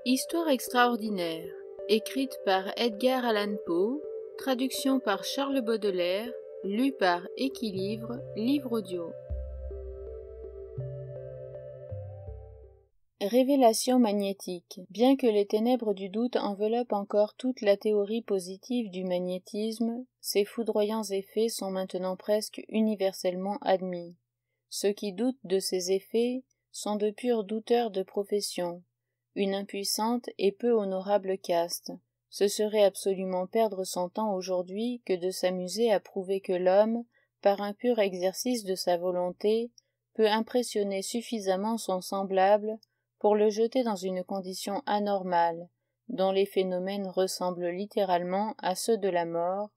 Histoire extraordinaire, écrite par Edgar Allan Poe, traduction par Charles Baudelaire, lu par Équilivre, livre audio. Révélation magnétique. Bien que les ténèbres du doute enveloppent encore toute la théorie positive du magnétisme, ses foudroyants effets sont maintenant presque universellement admis. Ceux qui doutent de ces effets sont de purs douteurs de profession, une impuissante et peu honorable caste. Ce serait absolument perdre son temps aujourd'hui que de s'amuser à prouver que l'homme, par un pur exercice de sa volonté, peut impressionner suffisamment son semblable pour le jeter dans une condition anormale, dont les phénomènes ressemblent littéralement à ceux de la mort,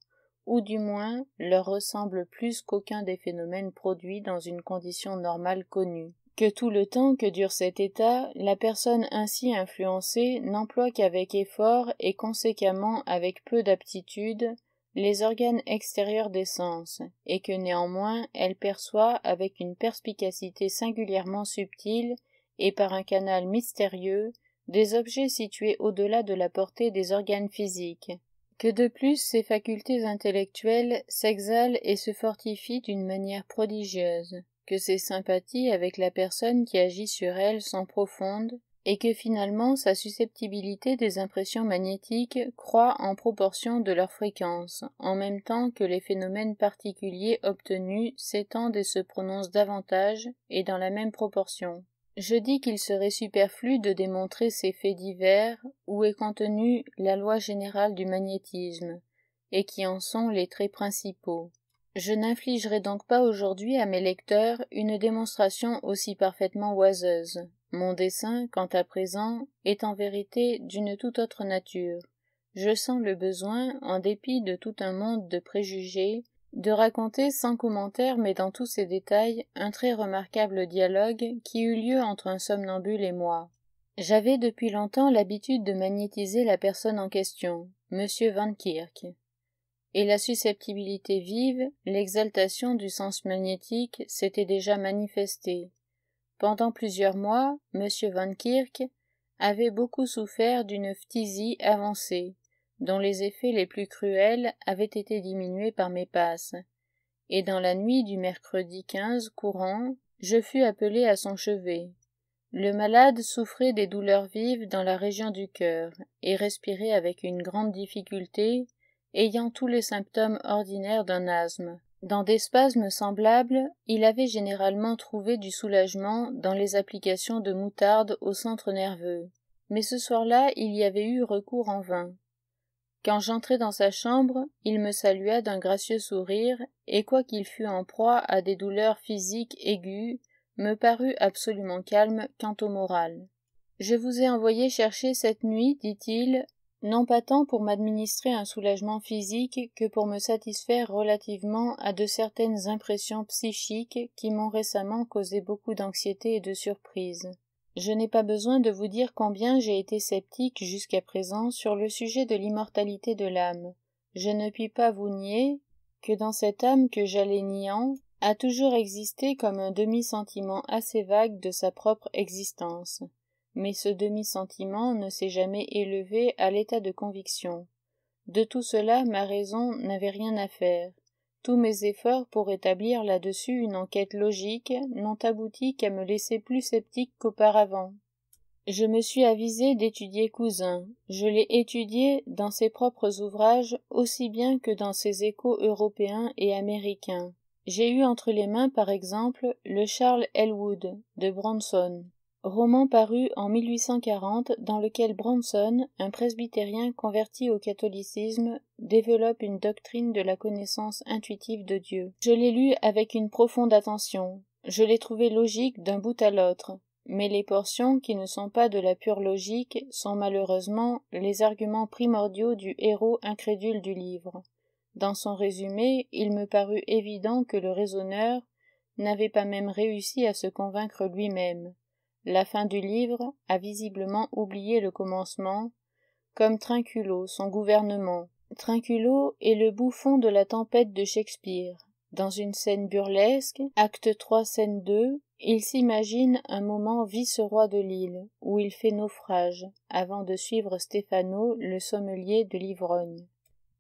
ou du moins leur ressemblent plus qu'aucun des phénomènes produits dans une condition normale connue. Que tout le temps que dure cet état, la personne ainsi influencée n'emploie qu'avec effort et conséquemment avec peu d'aptitude les organes extérieurs des sens, et que néanmoins elle perçoit avec une perspicacité singulièrement subtile et par un canal mystérieux des objets situés au-delà de la portée des organes physiques, que de plus ses facultés intellectuelles s'exhalent et se fortifient d'une manière prodigieuse, que ses sympathies avec la personne qui agit sur elle sont profondes, et que finalement sa susceptibilité des impressions magnétiques croît en proportion de leur fréquence, en même temps que les phénomènes particuliers obtenus s'étendent et se prononcent davantage et dans la même proportion. Je dis qu'il serait superflu de démontrer ces faits divers où est contenue la loi générale du magnétisme, et qui en sont les traits principaux. Je n'infligerai donc pas aujourd'hui à mes lecteurs une démonstration aussi parfaitement oiseuse. Mon dessein, quant à présent, est en vérité d'une toute autre nature. Je sens le besoin, en dépit de tout un monde de préjugés, de raconter sans commentaire mais dans tous ses détails un très remarquable dialogue qui eut lieu entre un somnambule et moi. J'avais depuis longtemps l'habitude de magnétiser la personne en question, M. Van Kirk, et la susceptibilité vive, l'exaltation du sens magnétique s'était déjà manifestée. Pendant plusieurs mois, M. Van Kirk avait beaucoup souffert d'une phtisie avancée, dont les effets les plus cruels avaient été diminués par mes passes, et dans la nuit du mercredi 15 courant, je fus appelé à son chevet. Le malade souffrait des douleurs vives dans la région du cœur, et respirait avec une grande difficulté, ayant tous les symptômes ordinaires d'un asthme. Dans des spasmes semblables, il avait généralement trouvé du soulagement dans les applications de moutarde au centre nerveux, mais ce soir-là il y avait eu recours en vain. Quand j'entrai dans sa chambre, il me salua d'un gracieux sourire, et quoiqu'il fût en proie à des douleurs physiques aiguës, me parut absolument calme quant au moral. « Je vous ai envoyé chercher cette nuit, dit-il, non pas tant pour m'administrer un soulagement physique que pour me satisfaire relativement à de certaines impressions psychiques qui m'ont récemment causé beaucoup d'anxiété et de surprise. Je n'ai pas besoin de vous dire combien j'ai été sceptique jusqu'à présent sur le sujet de l'immortalité de l'âme. Je ne puis pas vous nier que dans cette âme que j'allais niant a toujours existé comme un demi-sentiment assez vague de sa propre existence. Mais ce demi-sentiment ne s'est jamais élevé à l'état de conviction. De tout cela, ma raison n'avait rien à faire. Tous mes efforts pour établir là-dessus une enquête logique n'ont abouti qu'à me laisser plus sceptique qu'auparavant. Je me suis avisé d'étudier Cousin. Je l'ai étudié dans ses propres ouvrages aussi bien que dans ses échos européens et américains. J'ai eu entre les mains, par exemple, le Charles Elwood de Bronson, roman paru en 1840 dans lequel Bronson, un presbytérien converti au catholicisme, développe une doctrine de la connaissance intuitive de Dieu. Je l'ai lu avec une profonde attention. Je l'ai trouvé logique d'un bout à l'autre, mais les portions qui ne sont pas de la pure logique sont malheureusement les arguments primordiaux du héros incrédule du livre. Dans son résumé, il me parut évident que le raisonneur n'avait pas même réussi à se convaincre lui-même. La fin du livre a visiblement oublié le commencement, comme Trinculo, son gouvernement. Trinculo est le bouffon de la tempête de Shakespeare. Dans une scène burlesque, acte 3, scène 2, il s'imagine un moment vice-roi de l'île, où il fait naufrage, avant de suivre Stéphano, le sommelier de l'ivrogne.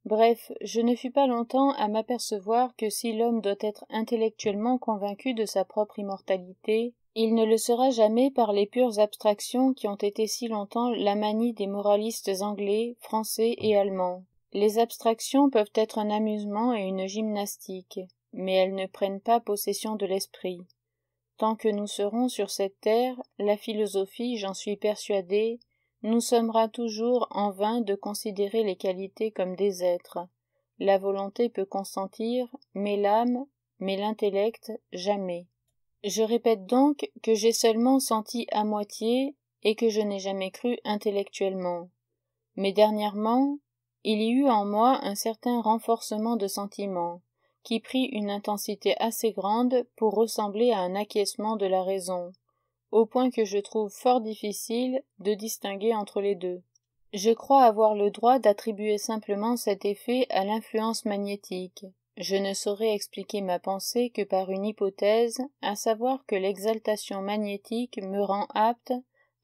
Bref, je ne fus pas longtemps à m'apercevoir que si l'homme doit être intellectuellement convaincu de sa propre immortalité, il ne le sera jamais par les pures abstractions qui ont été si longtemps la manie des moralistes anglais, français et allemands. Les abstractions peuvent être un amusement et une gymnastique, mais elles ne prennent pas possession de l'esprit. Tant que nous serons sur cette terre, la philosophie, j'en suis persuadé, nous sommera toujours en vain de considérer les qualités comme des êtres. La volonté peut consentir, mais l'âme, mais l'intellect, jamais. Je répète donc que j'ai seulement senti à moitié et que je n'ai jamais cru intellectuellement. Mais dernièrement, il y eut en moi un certain renforcement de sentiment, qui prit une intensité assez grande pour ressembler à un acquiescement de la raison, au point que je trouve fort difficile de distinguer entre les deux. Je crois avoir le droit d'attribuer simplement cet effet à l'influence magnétique. Je ne saurais expliquer ma pensée que par une hypothèse, à savoir que l'exaltation magnétique me rend apte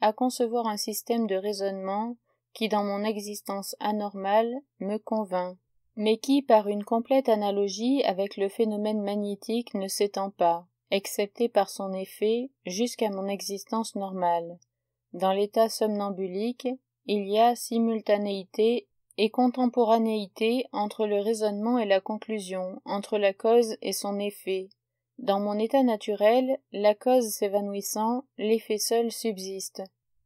à concevoir un système de raisonnement qui, dans mon existence anormale, me convainc, mais qui, par une complète analogie avec le phénomène magnétique, ne s'étend pas, excepté par son effet, jusqu'à mon existence normale. Dans l'état somnambulique, il y a simultanéité et contemporanéité entre le raisonnement et la conclusion, entre la cause et son effet. Dans mon état naturel, la cause s'évanouissant, l'effet seul subsiste,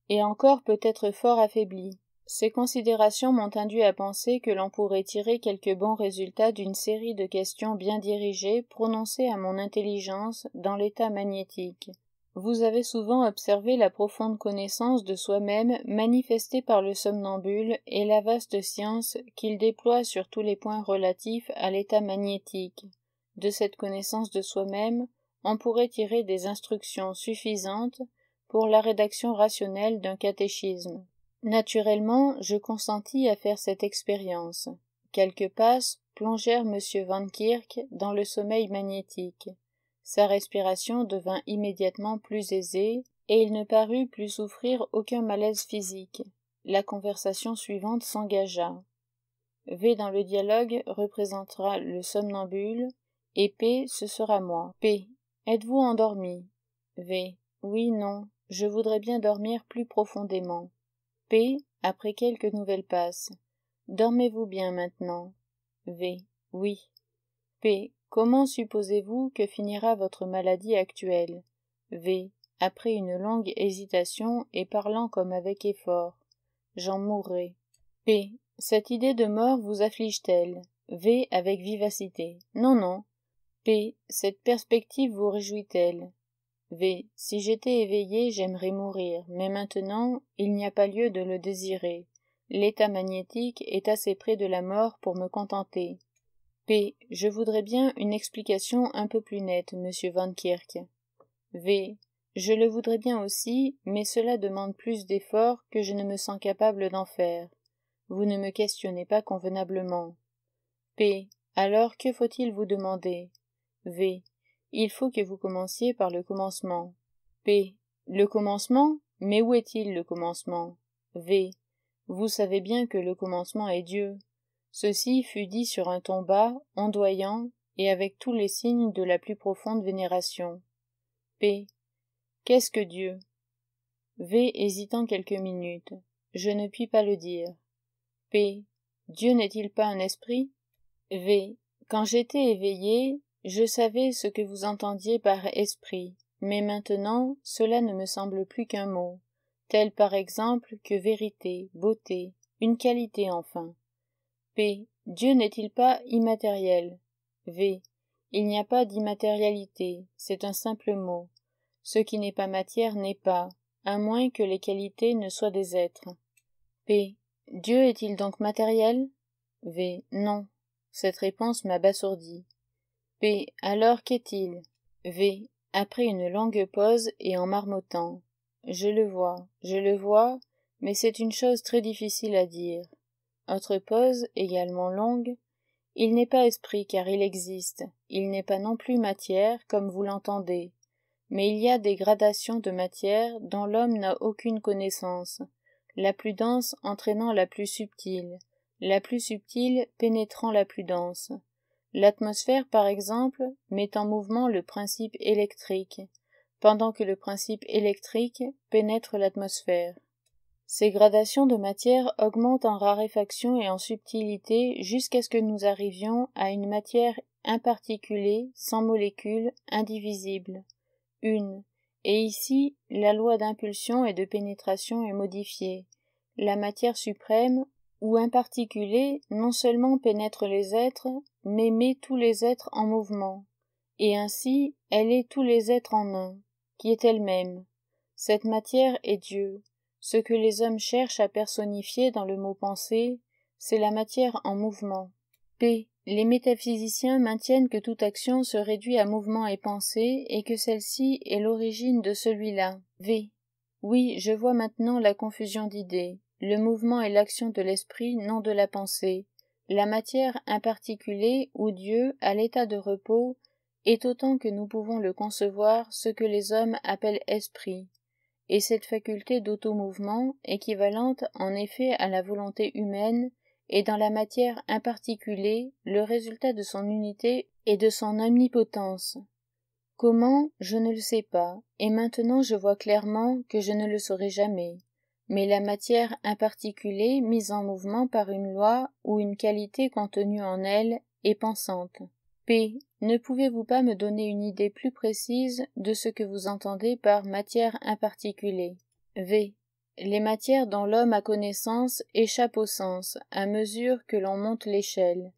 et encore peut être fort affaibli. Ces considérations m'ont induit à penser que l'on pourrait tirer quelques bons résultats d'une série de questions bien dirigées prononcées à mon intelligence dans l'état magnétique. Vous avez souvent observé la profonde connaissance de soi-même manifestée par le somnambule et la vaste science qu'il déploie sur tous les points relatifs à l'état magnétique. De cette connaissance de soi-même, on pourrait tirer des instructions suffisantes pour la rédaction rationnelle d'un catéchisme. Naturellement, je consentis à faire cette expérience. Quelques passes plongèrent M. Van Kirk dans le sommeil magnétique. Sa respiration devint immédiatement plus aisée, et il ne parut plus souffrir aucun malaise physique. La conversation suivante s'engagea. V dans le dialogue représentera le somnambule, et P ce sera moi. P. Êtes-vous endormi? V. Oui, non, je voudrais bien dormir plus profondément. P. Après quelques nouvelles passes. Dormez-vous bien maintenant? V. Oui. P. Comment supposez-vous que finira votre maladie actuelle? V. Après une longue hésitation et parlant comme avec effort. J'en mourrai. P. Cette idée de mort vous afflige-t-elle? V. Avec vivacité. Non, non. P. Cette perspective vous réjouit-elle? V. Si j'étais éveillé, j'aimerais mourir, mais maintenant, il n'y a pas lieu de le désirer. L'état magnétique est assez près de la mort pour me contenter. P. Je voudrais bien une explication un peu plus nette, monsieur Van Kirk. V. Je le voudrais bien aussi, mais cela demande plus d'efforts que je ne me sens capable d'en faire. Vous ne me questionnez pas convenablement. P. Alors que faut-il vous demander? V. Il faut que vous commenciez par le commencement. P. Le commencement? Mais où est-il le commencement? V. Vous savez bien que le commencement est Dieu. Ceci fut dit sur un ton bas, ondoyant, et avec tous les signes de la plus profonde vénération. P. Qu'est-ce que Dieu? V. Hésitant quelques minutes. Je ne puis pas le dire. P. Dieu n'est-il pas un esprit? V. Quand j'étais éveillé, je savais ce que vous entendiez par esprit, mais maintenant cela ne me semble plus qu'un mot, tel par exemple que vérité, beauté, une qualité enfin. P. Dieu n'est-il pas immatériel? V. Il n'y a pas d'immatérialité, c'est un simple mot. Ce qui n'est pas matière n'est pas, à moins que les qualités ne soient des êtres. P. Dieu est-il donc matériel? V. Non. Cette réponse m'abasourdit. P. Alors qu'est-il? V. Après une longue pause et en marmottant. Je le vois, mais c'est une chose très difficile à dire. Autre pause, également longue. Il n'est pas esprit car il existe, il n'est pas non plus matière comme vous l'entendez, mais il y a des gradations de matière dont l'homme n'a aucune connaissance, la plus dense entraînant la plus subtile pénétrant la plus dense. L'atmosphère, par exemple, met en mouvement le principe électrique, pendant que le principe électrique pénètre l'atmosphère. Ces gradations de matière augmentent en raréfaction et en subtilité jusqu'à ce que nous arrivions à une matière imparticulée, sans molécules, indivisible. Et ici, la loi d'impulsion et de pénétration est modifiée. La matière suprême, ou imparticulée, non seulement pénètre les êtres, mais met tous les êtres en mouvement. Et ainsi, elle est tous les êtres en un, qui est elle-même. Cette matière est Dieu. Ce que les hommes cherchent à personnifier dans le mot pensée, c'est la matière en mouvement. P. Les métaphysiciens maintiennent que toute action se réduit à mouvement et pensée, et que celle-ci est l'origine de celui-là. V. Oui, je vois maintenant la confusion d'idées. Le mouvement est l'action de l'esprit, non de la pensée. La matière imparticulée, ou Dieu, à l'état de repos, est autant que nous pouvons le concevoir ce que les hommes appellent esprit. Et cette faculté d'automouvement, équivalente en effet à la volonté humaine, est dans la matière imparticulée le résultat de son unité et de son omnipotence. Comment, je ne le sais pas, et maintenant je vois clairement que je ne le saurai jamais. Mais la matière imparticulée, mise en mouvement par une loi ou une qualité contenue en elle, est pensante. P. Ne pouvez-vous pas me donner une idée plus précise de ce que vous entendez par matière imparticulée? V. Les matières dont l'homme a connaissance échappent au sens, à mesure que l'on monte l'échelle.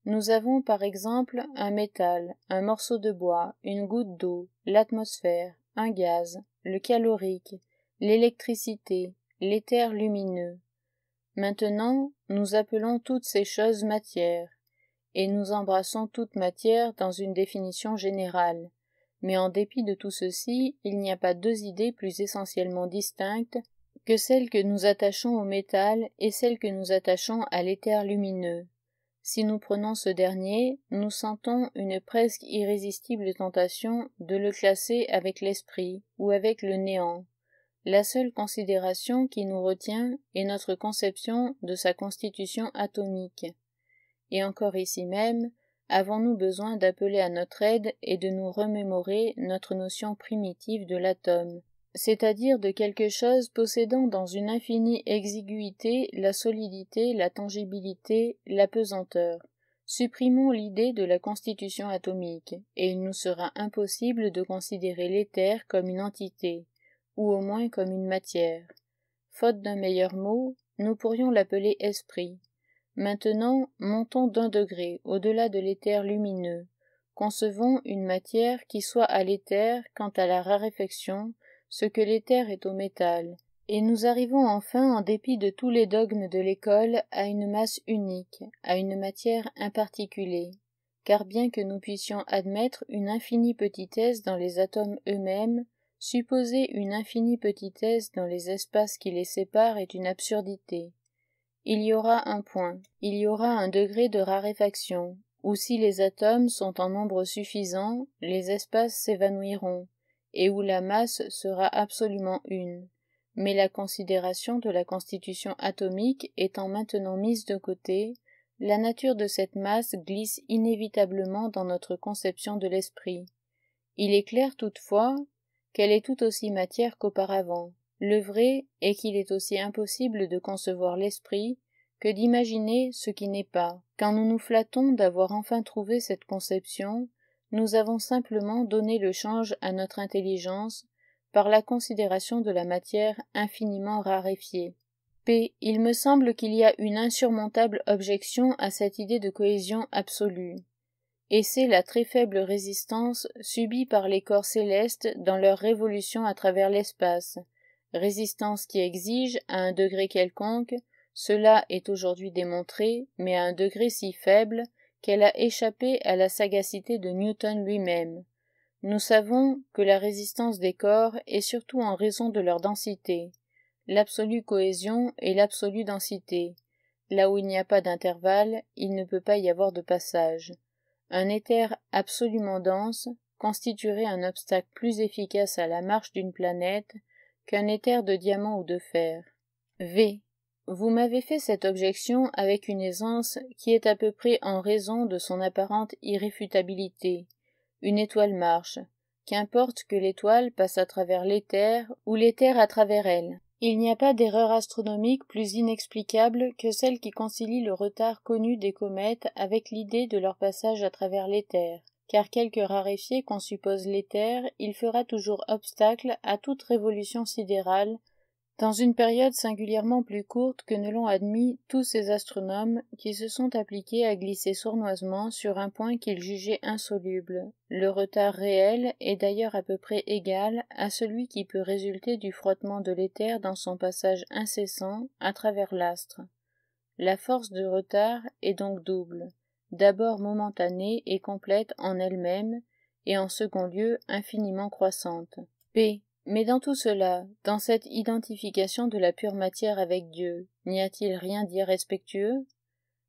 Nous avons par exemple un métal, un morceau de bois, une goutte d'eau, l'atmosphère, un gaz, le calorique, l'électricité, l'éther lumineux. Maintenant, nous appelons toutes ces choses matière, et nous embrassons toute matière dans une définition générale. Mais en dépit de tout ceci, il n'y a pas deux idées plus essentiellement distinctes que celle que nous attachons au métal et celle que nous attachons à l'éther lumineux. Si nous prenons ce dernier, nous sentons une presque irrésistible tentation de le classer avec l'esprit ou avec le néant. La seule considération qui nous retient est notre conception de sa constitution atomique. Et encore ici même, avons-nous besoin d'appeler à notre aide et de nous remémorer notre notion primitive de l'atome, c'est-à-dire de quelque chose possédant dans une infinie exiguïté la solidité, la tangibilité, la pesanteur. Supprimons l'idée de la constitution atomique, et il nous sera impossible de considérer l'éther comme une entité, ou au moins comme une matière. Faute d'un meilleur mot, nous pourrions l'appeler esprit. Maintenant, montons d'un degré au-delà de l'éther lumineux. Concevons une matière qui soit à l'éther quant à la raréfaction, ce que l'éther est au métal, et nous arrivons enfin, en dépit de tous les dogmes de l'école, à une masse unique, à une matière imparticulée. Car bien que nous puissions admettre une infinie petitesse dans les atomes eux-mêmes, supposer une infinie petitesse dans les espaces qui les séparent est une absurdité. Il y aura un point, il y aura un degré de raréfaction, où si les atomes sont en nombre suffisant, les espaces s'évanouiront, et où la masse sera absolument une. Mais la considération de la constitution atomique étant maintenant mise de côté, la nature de cette masse glisse inévitablement dans notre conception de l'esprit. Il est clair toutefois qu'elle est tout aussi matière qu'auparavant. Le vrai est qu'il est aussi impossible de concevoir l'esprit que d'imaginer ce qui n'est pas. Quand nous nous flattons d'avoir enfin trouvé cette conception, nous avons simplement donné le change à notre intelligence par la considération de la matière infiniment raréfiée. P. Il me semble qu'il y a une insurmontable objection à cette idée de cohésion absolue, et c'est la très faible résistance subie par les corps célestes dans leur révolution à travers l'espace, résistance qui exige, à un degré quelconque, cela est aujourd'hui démontré, mais à un degré si faible qu'elle a échappé à la sagacité de Newton lui-même. Nous savons que la résistance des corps est surtout en raison de leur densité, l'absolue cohésion et l'absolue densité. Là où il n'y a pas d'intervalle, il ne peut pas y avoir de passage. Un éther absolument dense constituerait un obstacle plus efficace à la marche d'une planète qu'un éther de diamant ou de fer. V. Vous m'avez fait cette objection avec une aisance qui est à peu près en raison de son apparente irréfutabilité. Une étoile marche. Qu'importe que l'étoile passe à travers l'éther ou l'éther à travers elle. Il n'y a pas d'erreur astronomique plus inexplicable que celle qui concilie le retard connu des comètes avec l'idée de leur passage à travers l'éther, car quelque raréfié qu'on suppose l'éther, il fera toujours obstacle à toute révolution sidérale, dans une période singulièrement plus courte que ne l'ont admis tous ces astronomes qui se sont appliqués à glisser sournoisement sur un point qu'ils jugeaient insoluble. Le retard réel est d'ailleurs à peu près égal à celui qui peut résulter du frottement de l'éther dans son passage incessant à travers l'astre. La force de retard est donc double, d'abord momentanée et complète en elle-même, et en second lieu infiniment croissante. P. Mais dans tout cela, dans cette identification de la pure matière avec Dieu, n'y a-t-il rien d'irrespectueux?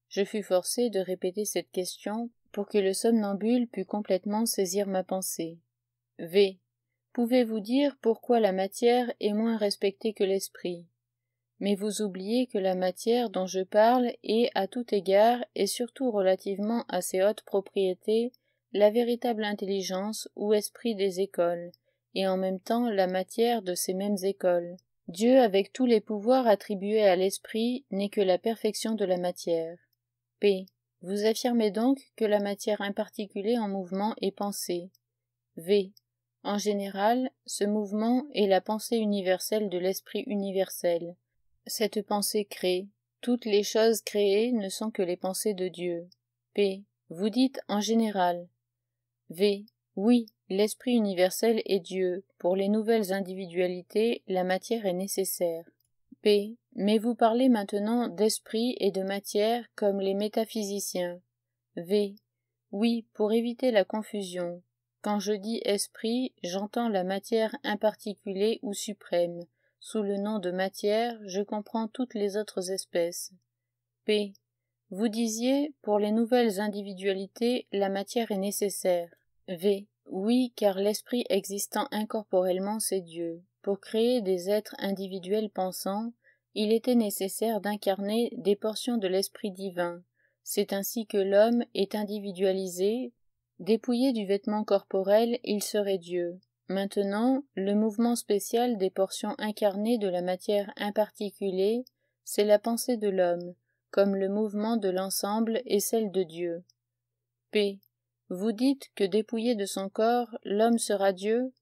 Je fus forcé de répéter cette question pour que le somnambule pût complètement saisir ma pensée. V. Pouvez-vous dire pourquoi la matière est moins respectée que l'esprit? Mais vous oubliez que la matière dont je parle est, à tout égard, et surtout relativement à ses hautes propriétés, la véritable intelligence ou esprit des écoles, et en même temps la matière de ces mêmes écoles. Dieu, avec tous les pouvoirs attribués à l'esprit, n'est que la perfection de la matière. P. Vous affirmez donc que la matière imparticulée en mouvement est pensée. V. En général, ce mouvement est la pensée universelle de l'esprit universel. Cette pensée crée. Toutes les choses créées ne sont que les pensées de Dieu. P. Vous dites en général. V. Oui, l'esprit universel est Dieu. Pour les nouvelles individualités, la matière est nécessaire. P. Mais vous parlez maintenant d'esprit et de matière comme les métaphysiciens. V. Oui, pour éviter la confusion. Quand je dis esprit, j'entends la matière imparticulée ou suprême. Sous le nom de matière, je comprends toutes les autres espèces. P. Vous disiez, pour les nouvelles individualités, la matière est nécessaire. V. Oui, car l'esprit existant incorporellement, c'est Dieu. Pour créer des êtres individuels pensants, il était nécessaire d'incarner des portions de l'esprit divin. C'est ainsi que l'homme est individualisé. Dépouillé du vêtement corporel, il serait Dieu. Maintenant, le mouvement spécial des portions incarnées de la matière imparticulée, c'est la pensée de l'homme, comme le mouvement de l'ensemble est celle de Dieu. P. Vous dites que dépouillé de son corps, l'homme sera Dieu?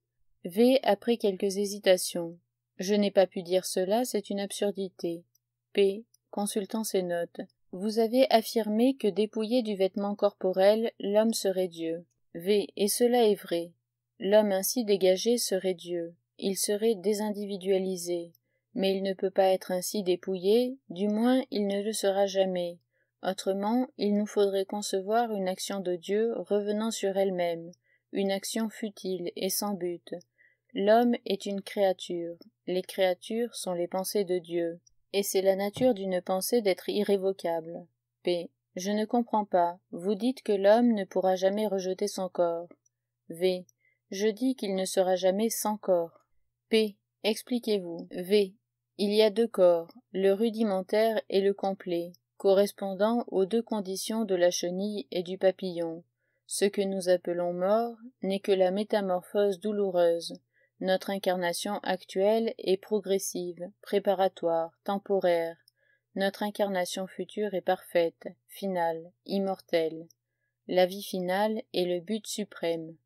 V. Après quelques hésitations. Je n'ai pas pu dire cela, c'est une absurdité. P. Consultant ses notes. Vous avez affirmé que dépouillé du vêtement corporel, l'homme serait Dieu. V. Et cela est vrai. L'homme ainsi dégagé serait Dieu. Il serait désindividualisé. Mais il ne peut pas être ainsi dépouillé, du moins il ne le sera jamais. Autrement, il nous faudrait concevoir une action de Dieu revenant sur elle-même, une action futile et sans but. L'homme est une créature. Les créatures sont les pensées de Dieu. Et c'est la nature d'une pensée d'être irrévocable. P. Je ne comprends pas. Vous dites que l'homme ne pourra jamais rejeter son corps. V. Je dis qu'il ne sera jamais sans corps. P. Expliquez-vous. V. Il y a deux corps, le rudimentaire et le complet, correspondant aux deux conditions de la chenille et du papillon. Ce que nous appelons mort n'est que la métamorphose douloureuse. Notre incarnation actuelle est progressive, préparatoire, temporaire. Notre incarnation future est parfaite, finale, immortelle. La vie finale est le but suprême.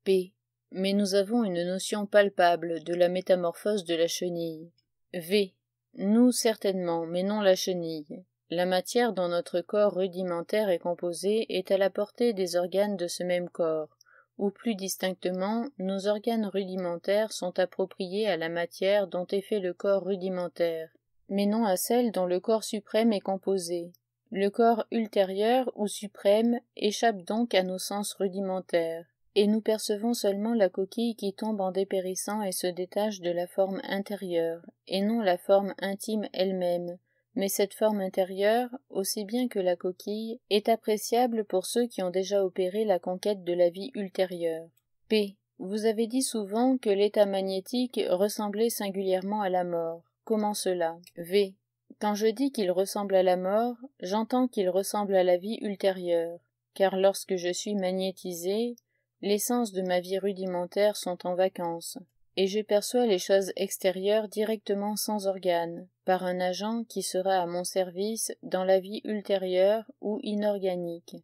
P. Mais nous avons une notion palpable de la métamorphose de la chenille. V. Nous certainement, mais non la chenille. La matière dont notre corps rudimentaire est composé est à la portée des organes de ce même corps, ou plus distinctement, nos organes rudimentaires sont appropriés à la matière dont est fait le corps rudimentaire, mais non à celle dont le corps suprême est composé. Le corps ultérieur ou suprême échappe donc à nos sens rudimentaires, et nous percevons seulement la coquille qui tombe en dépérissant et se détache de la forme intérieure, et non la forme intime elle-même, Mais cette forme intérieure, aussi bien que la coquille, est appréciable pour ceux qui ont déjà opéré la conquête de la vie ultérieure. P. Vous avez dit souvent que l'état magnétique ressemblait singulièrement à la mort. Comment cela? V. Quand je dis qu'il ressemble à la mort, j'entends qu'il ressemble à la vie ultérieure, car lorsque je suis magnétisé, les sens de ma vie rudimentaire sont en vacances, et je perçois les choses extérieures directement sans organes, par un agent qui sera à mon service dans la vie ultérieure ou inorganique.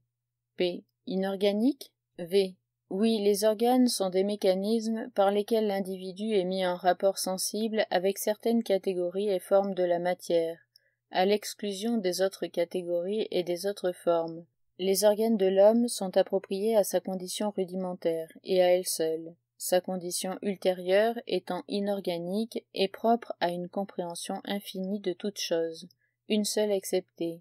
P. Inorganique? V. Oui, les organes sont des mécanismes par lesquels l'individu est mis en rapport sensible avec certaines catégories et formes de la matière, à l'exclusion des autres catégories et des autres formes. Les organes de l'homme sont appropriés à sa condition rudimentaire et à elle seule, sa condition ultérieure étant inorganique et propre à une compréhension infinie de toutes choses, une seule exceptée,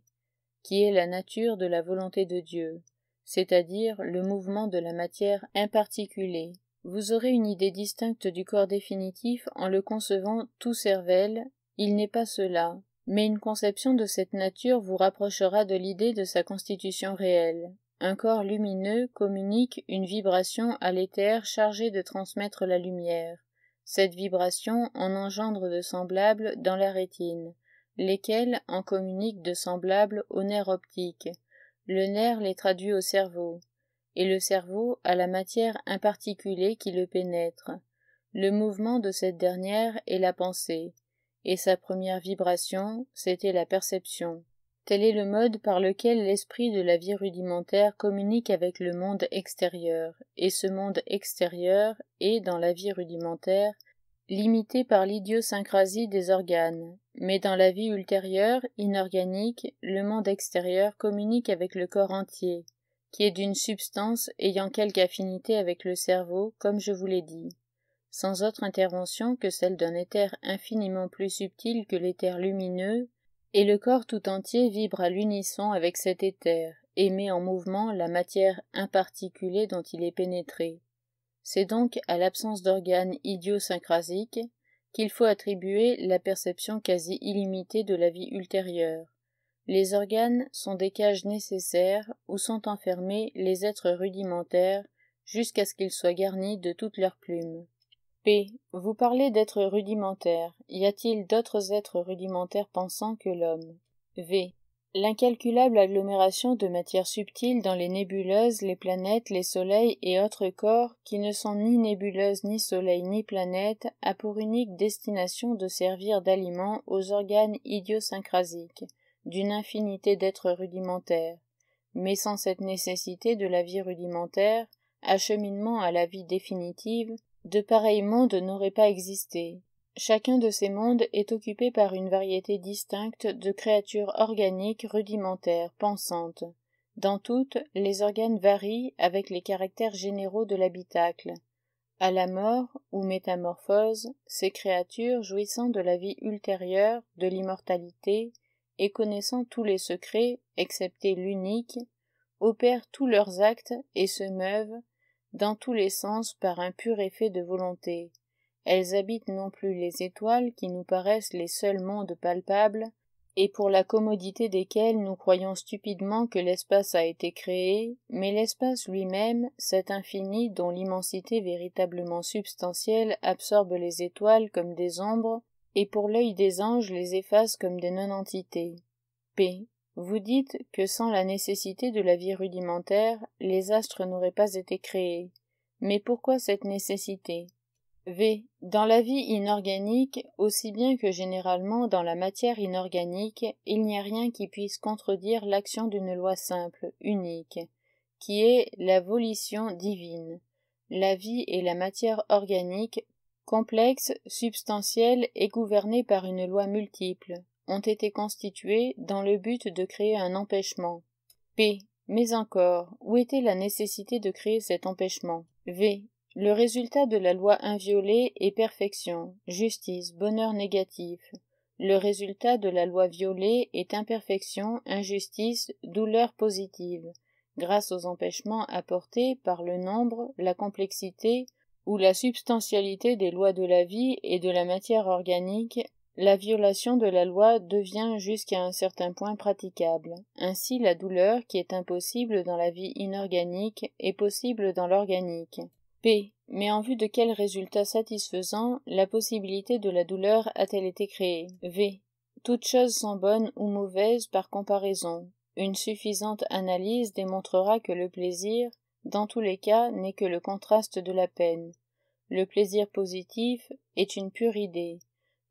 qui est la nature de la volonté de Dieu, c'est-à-dire le mouvement de la matière imparticulée. Vous aurez une idée distincte du corps définitif en le concevant tout cervelle, il n'est pas cela, mais une conception de cette nature vous rapprochera de l'idée de sa constitution réelle. Un corps lumineux communique une vibration à l'éther chargé de transmettre la lumière. Cette vibration en engendre de semblables dans la rétine, lesquels en communiquent de semblables au nerf optique. Le nerf les traduit au cerveau, et le cerveau à la matière imparticulée qui le pénètre. Le mouvement de cette dernière est la pensée, et sa première vibration, c'était la perception. Tel est le mode par lequel l'esprit de la vie rudimentaire communique avec le monde extérieur, et ce monde extérieur est, dans la vie rudimentaire, limité par l'idiosyncrasie des organes, mais dans la vie ultérieure, inorganique, le monde extérieur communique avec le corps entier, qui est d'une substance ayant quelque affinité avec le cerveau, comme je vous l'ai dit, sans autre intervention que celle d'un éther infiniment plus subtil que l'éther lumineux, et le corps tout entier vibre à l'unisson avec cet éther, et met en mouvement la matière imparticulée dont il est pénétré. C'est donc à l'absence d'organes idiosyncrasiques qu'il faut attribuer la perception quasi illimitée de la vie ultérieure. Les organes sont des cages nécessaires où sont enfermés les êtres rudimentaires jusqu'à ce qu'ils soient garnis de toutes leurs plumes. P. Vous parlez d'êtres rudimentaires. Y a-t-il d'autres êtres rudimentaires pensants que l'homme? V. L'incalculable agglomération de matière subtile dans les nébuleuses, les planètes, les soleils et autres corps qui ne sont ni nébuleuses, ni soleils, ni planètes, a pour unique destination de servir d'aliment aux organes idiosyncrasiques d'une infinité d'êtres rudimentaires. Mais sans cette nécessité de la vie rudimentaire, acheminement à la vie définitive, de pareils mondes n'auraient pas existé. Chacun de ces mondes est occupé par une variété distincte de créatures organiques rudimentaires, pensantes. Dans toutes, les organes varient avec les caractères généraux de l'habitacle. À la mort, ou métamorphose, ces créatures, jouissant de la vie ultérieure, de l'immortalité, et connaissant tous les secrets, excepté l'unique, opèrent tous leurs actes et se meuvent, dans tous les sens par un pur effet de volonté. Elles habitent non plus les étoiles qui nous paraissent les seuls mondes palpables, et pour la commodité desquels nous croyons stupidement que l'espace a été créé, mais l'espace lui-même, cet infini dont l'immensité véritablement substantielle absorbe les étoiles comme des ombres, et pour l'œil des anges les efface comme des non-entités. P. Vous dites que sans la nécessité de la vie rudimentaire, les astres n'auraient pas été créés. Mais pourquoi cette nécessité? V. Dans la vie inorganique, aussi bien que généralement dans la matière inorganique, il n'y a rien qui puisse contredire l'action d'une loi simple, unique, qui est la volition divine. La vie et la matière organique, complexes, substantielles et gouvernées par une loi multiple, ont été constituées dans le but de créer un empêchement. P. Mais encore, où était la nécessité de créer cet empêchement? V. Le résultat de la loi inviolée est perfection, justice, bonheur négatif. Le résultat de la loi violée est imperfection, injustice, douleur positive, grâce aux empêchements apportés par le nombre, la complexité ou la substantialité des lois de la vie et de la matière organique, la violation de la loi devient jusqu'à un certain point praticable. Ainsi, la douleur, qui est impossible dans la vie inorganique, est possible dans l'organique. P. Mais en vue de quel résultat satisfaisant la possibilité de la douleur a-t-elle été créée? V. Toutes choses sont bonnes ou mauvaises par comparaison. Une suffisante analyse démontrera que le plaisir, dans tous les cas, n'est que le contraste de la peine. Le plaisir positif est une pure idée.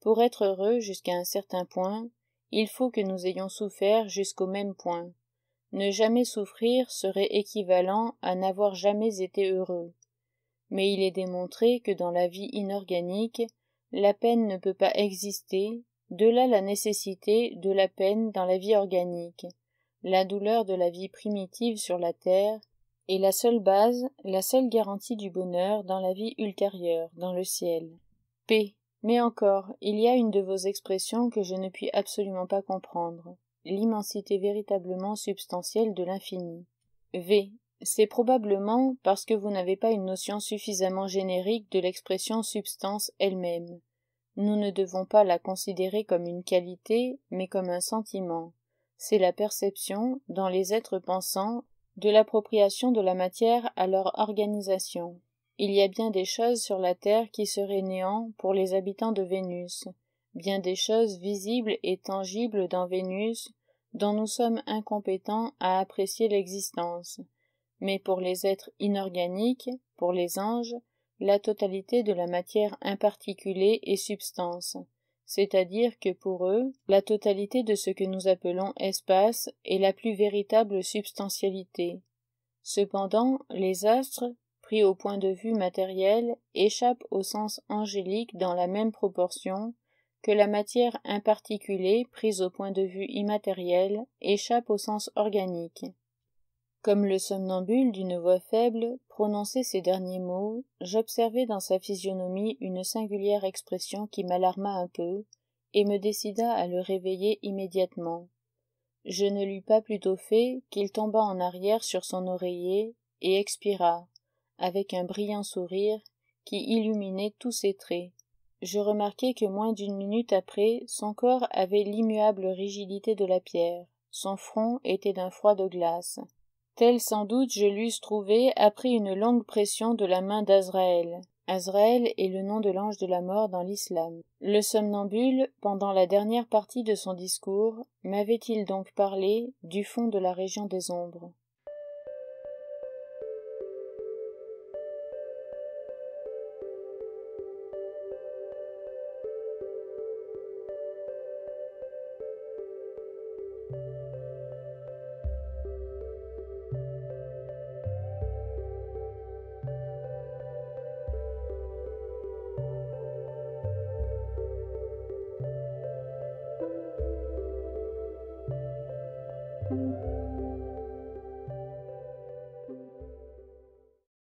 Pour être heureux jusqu'à un certain point, il faut que nous ayons souffert jusqu'au même point. Ne jamais souffrir serait équivalent à n'avoir jamais été heureux. Mais il est démontré que dans la vie inorganique, la peine ne peut pas exister, de là la nécessité de la peine dans la vie organique. La douleur de la vie primitive sur la terre est la seule base, la seule garantie du bonheur dans la vie ultérieure, dans le ciel. P. Mais encore, il y a une de vos expressions que je ne puis absolument pas comprendre, l'immensité véritablement substantielle de l'infini. V. C'est probablement parce que vous n'avez pas une notion suffisamment générique de l'expression substance elle-même. Nous ne devons pas la considérer comme une qualité, mais comme un sentiment. C'est la perception, dans les êtres pensants, de l'appropriation de la matière à leur organisation. Il y a bien des choses sur la terre qui seraient néant pour les habitants de Vénus, bien des choses visibles et tangibles dans Vénus, dont nous sommes incompétents à apprécier l'existence. Mais pour les êtres inorganiques, pour les anges, la totalité de la matière imparticulée est substance, c'est-à-dire que pour eux, la totalité de ce que nous appelons espace est la plus véritable substantialité. Cependant, les astres, pris au point de vue matériel, échappent au sens angélique dans la même proportion que la matière imparticulée, prise au point de vue immatériel, échappe au sens organique. Comme le somnambule d'une voix faible prononçait ces derniers mots, j'observai dans sa physionomie une singulière expression qui m'alarma un peu, et me décida à le réveiller immédiatement. Je ne l'eus pas plutôt fait qu'il tomba en arrière sur son oreiller et expira, avec un brillant sourire qui illuminait tous ses traits. Je remarquai que moins d'une minute après, son corps avait l'immuable rigidité de la pierre, son front était d'un froid de glace. Tel sans doute je l'eusse trouvé après une longue pression de la main d'Azraël. Azraël est le nom de l'ange de la mort dans l'islam. Le somnambule, pendant la dernière partie de son discours, m'avait-il donc parlé du fond de la région des ombres.